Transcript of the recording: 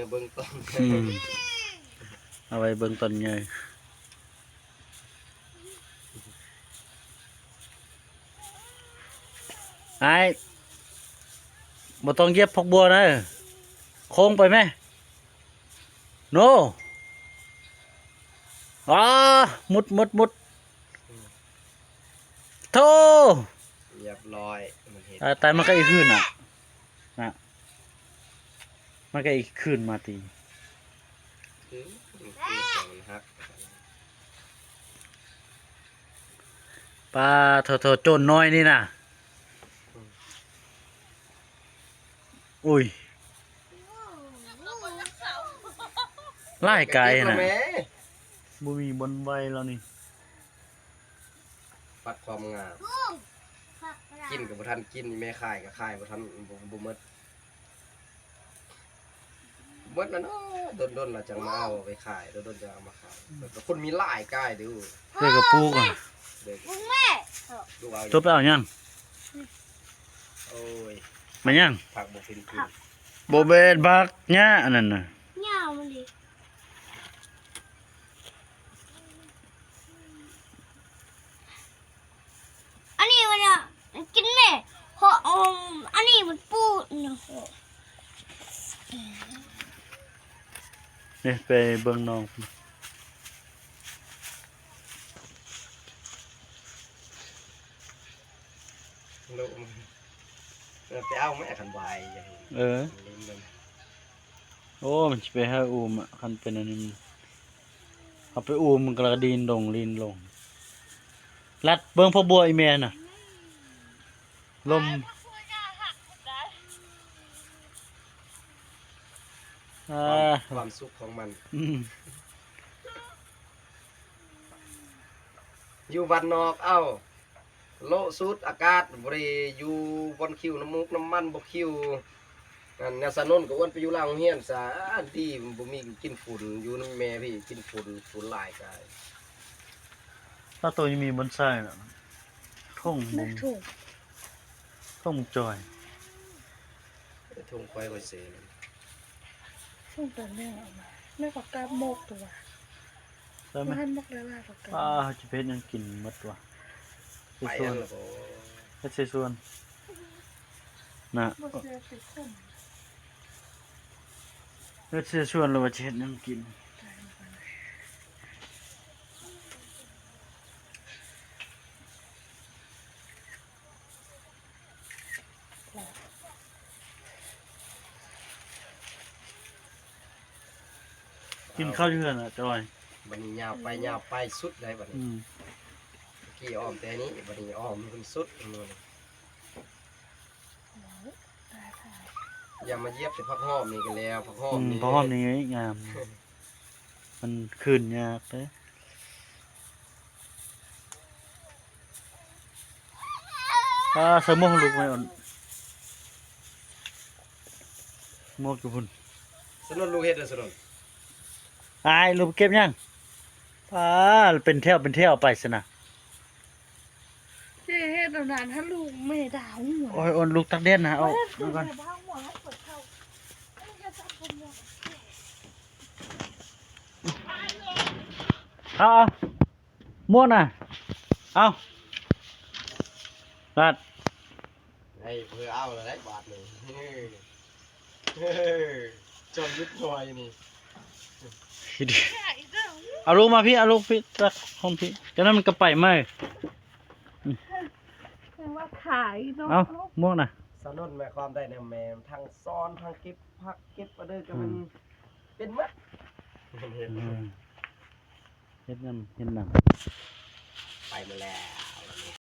เนี่ยเบิ่งต้นเอาไว้เบิ่งต้นใหญ่ไอ้บ่ต้องเย็บผักบัวนะโค้งไปไหมโนอ๋อมุดโธ่เรียบร้อยมันเห็นแต่มันก็อีกขึ้นอ่ะนะมันก็อีกขึ้นมาตีมันฮักปลาโถโจนน้อยนี่นะอุ้ยไล่ไก่น่ะบุมีบนใบแล้วนี่ปัดความงามกินกับบ่ทันกินแม่ขายกับขายบ่ทันบ่หมดแล้วเนาะดนเราจังมาเอาไปขายดนจะเอามาขายแต่คนมีหลายกายดูเด็กกับปูก่อนแม่ลูกเอาตัวไปเอายังโอ้ยมันยังผักบ่เป็นกินโบเบดบักหญ้าอันนั้นน่ะหญ้ามันดิอันนี้มันอ่ะกินแม่เพราะอันนี้มันปูเนาะนี่ไปเบิ่งน้องลูกไปเอาแม่ขันใบโอ้มันจะไปหาอูมคันเป็นอันนี้เอาไปอูมมันก็ดินลงลัดเบิ่งพ่อบัวอีแม่น่ะลมความสุขของมันอยู่บ้านนอกโลสุดอากาศบริอยู่บนคิวน้ำมุกน้ำมันบกคิวงานสนุนก็วนไปอยู่ล่างเฮียนซะดีบ่มีกินฝุ่นอยู่น้ำแม่พี่กินฝุ่นหลายกายถ้าตัวยังมีบนไส้น่ะท่องบุ้งท่องจอยทุ่งควายไว้เสนช่วงตอนแม่ออกมาแม่ก็กล้าโมกตัวได้ไหมท่านบอกแล้วว่าจะเพชรยังกินมดวะไปแล้วก็เชส่วนนะก็เชส่วนเราว่าเช็ดยังกินกินข้าวเยือนอ่ะจอยบันนี้ยาวไปสุดเลยบันนี้กี่อ้อมแต่นี้บันนี้อ้อมมันสุดเลยอย่ามาเย็บแต่พักห้อมนี่กันแล้วพักห้อมนี่พักห้อมนี่งามมันคืนยากเลยสมองลูกไม่อ่อนมองกับพุ่นสนุนลูกเฮ็ดสนุนลูกเก็บยังเป็นเที่ยวไปสินะเจ๊เฮ็ดนานถ้าลูกไม่ดาวหัวโอ้ยลูกตักเด่นนะเอาก่อนม้วนน่ะเอาลัดไอ้เพื่อเอาอะไรบาทเลยจอมยุทธลอยนี่เอาลูกมาพี่เอาลูกพี่ตักห้องพี่จะนั้นมันกระไปไหมว่าขายเอาม่วงน่ะสนุนหมายความได้แนวแมวทางซ้อนทางเก็บพักเก็บประเดิมก็มันเป็นมัดเห็นน้ำไปมาแล้ว